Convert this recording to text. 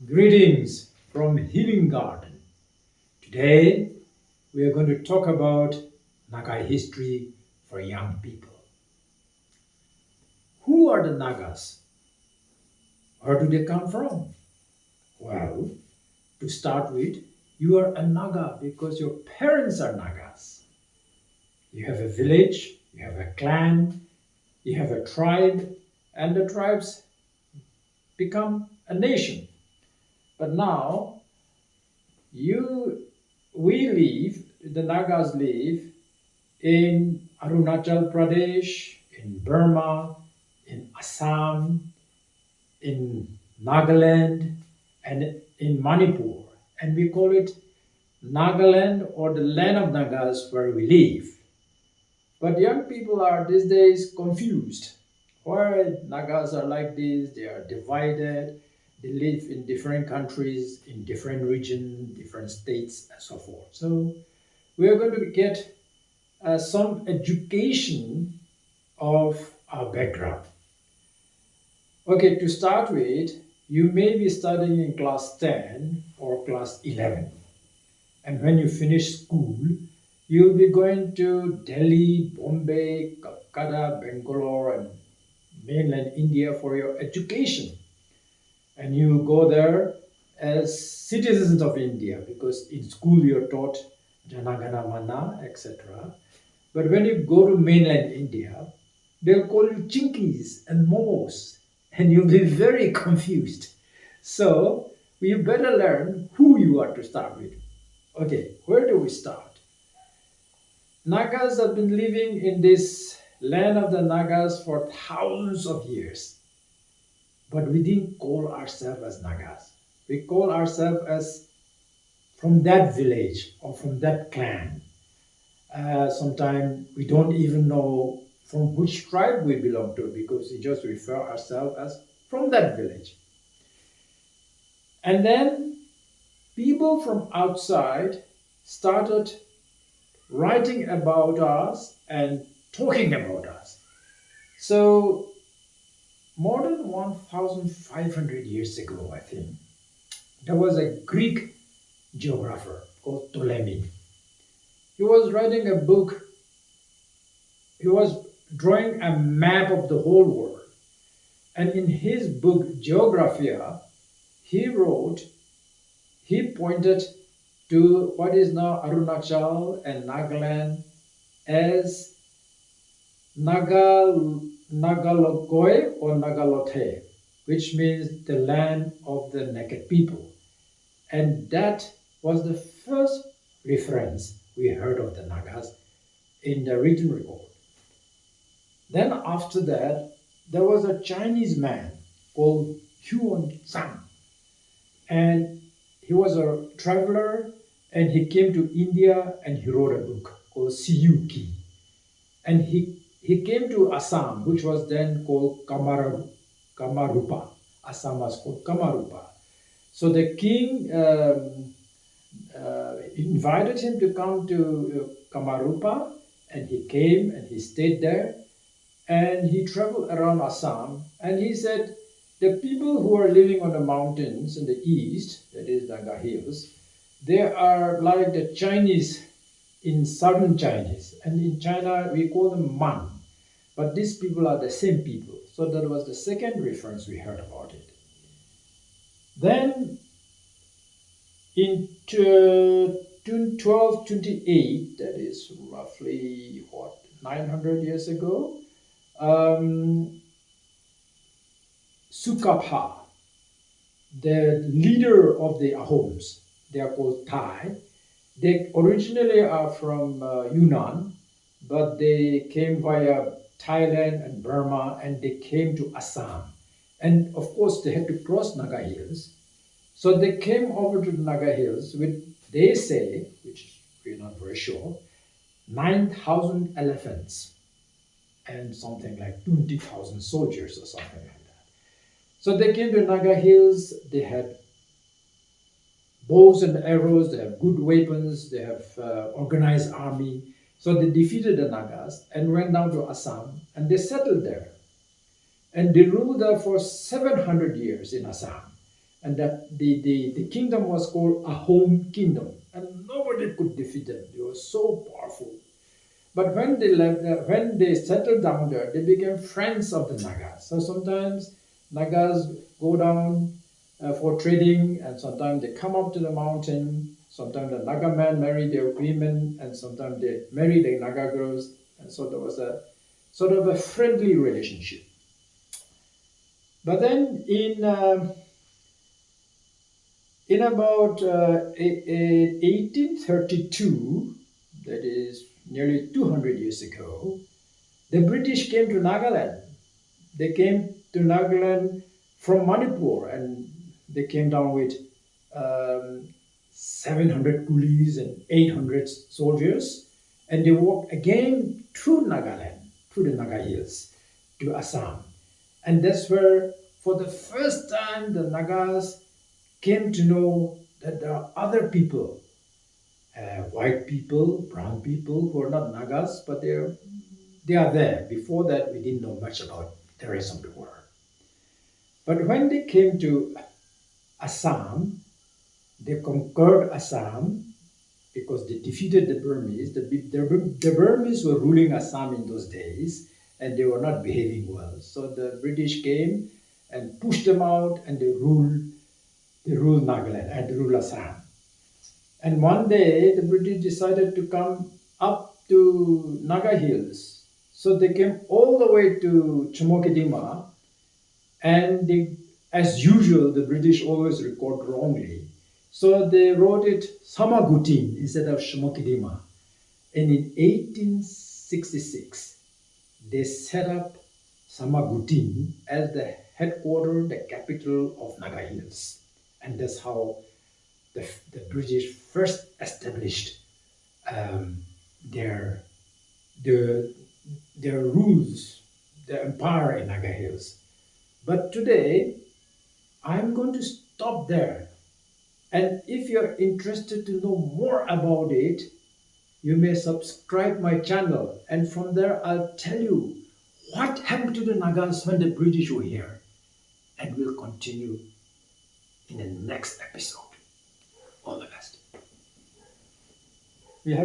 Greetings from Healing Garden. Today we are going to talk about Naga history for young people. Who are the Nagas? Where do they come from? Well, to start with, you are a Naga because your parents are Nagas. You have a village, you have a clan, you have a tribe, and the tribes become a nation. But now you the Nagas live in Arunachal Pradesh, in Burma, in Assam, in Nagaland, and in Manipur. And we call it Nagaland or the land of Nagas where we live. But young people are these days confused. Why Nagas are like this? They are divided. They live in different countries, in different regions, different states, and so forth. So we are going to get some education of our background. Okay, to start with, you may be studying in class 10 or class 11. And when you finish school, you'll be going to Delhi, Bombay, Calcutta, Bangalore, and mainland India for your education. And you go there as citizens of India because in school you're taught Janagana Mana, etc. But when you go to mainland India, they'll call you Chinkies and Momos, and you'll be very confused. So you better learn who you are to start with. Okay, where do we start? Nagas have been living in this land of the Nagas for thousands of years. But we didn't call ourselves as Nagas. We call ourselves as from that village or from that clan. Sometimes we don't even know from which tribe we belong to because we just refer ourselves as from that village. And then people from outside started writing about us and talking about us. So more than 1,500 years ago, I think, there was a Greek geographer called Ptolemy. He was writing a book, he was drawing a map of the whole world. And in his book, Geographia, he pointed to what is now Arunachal and Nagaland as Nagalokoi or Nagalote, which means the land of the naked people. And that was the first reference we heard of the Nagas in the written record. Then after that, there was a Chinese man called Huan Zhang. And he was a traveler and he came to India and he wrote a book called Siyuki. And he came to Assam, which was then called Kamarupa. Assam was called Kamarupa. So the king invited him to come to Kamarupa, and he came and he stayed there. And he traveled around Assam, and he said, the people who are living on the mountains in the east, that is Naga Hills, they are like the Chinese in southern Chinese. And in China, we call them Man. But these people are the same people. So that was the second reference we heard about it. Then in 1228, that is roughly, 900 years ago, Sukapha, the leader of the Ahoms, they are called Thai. They originally are from Yunnan, but they came via Thailand and Burma, and they came to Assam. And of course, they had to cross Naga Hills. So they came over to the Naga Hills with, they say, which we're not very sure, 9,000 elephants and something like 20,000 soldiers or something like that. So they came to Naga Hills, they had bows and arrows, they have good weapons, they have organized army. So they defeated the Nagas and went down to Assam and they settled there. And they ruled there for 700 years in Assam. And that the kingdom was called a home kingdom, and nobody could defeat them. They were so powerful. But when they left, when they settled down there, they became friends of the Nagas. So sometimes Nagas go down for trading, and sometimes they come up to the mountain. Sometimes the Naga men marry their women, and sometimes they marry the Naga girls. And so there was a sort of a friendly relationship. But then in about 1832, that is nearly 200 years ago, the British came to Nagaland. They came to Nagaland from Manipur, and they came down with um, 700 coolies and 800 soldiers, and they walked again through Nagaland, through the Naga Hills to Assam. And that's where, for the first time, the Nagas came to know that there are other people, white people, brown people who are not Nagas, but they are there. Before that, we didn't know much about the rest of the world. But when they came to Assam, they conquered Assam because they defeated the Burmese. The Burmese were ruling Assam in those days, and they were not behaving well. So the British came and pushed them out, and they ruled Nagaland and they ruled Assam. And one day the British decided to come up to Naga Hills. So they came all the way to Chimokidima, and as usual, the British always record wrongly. So they wrote it Samagutin instead of Shimokidima. And in 1866, they set up Samagutin as the headquarters, the capital of Naga Hills. And that's how the British first established um, their, their, their rules, their empire in Naga Hills. But today, I'm going to stop there. And if you're interested to know more about it, you may subscribe my channel. And from there, I'll tell you what happened to the Nagas when the British were here. And we'll continue in the next episode. All the best.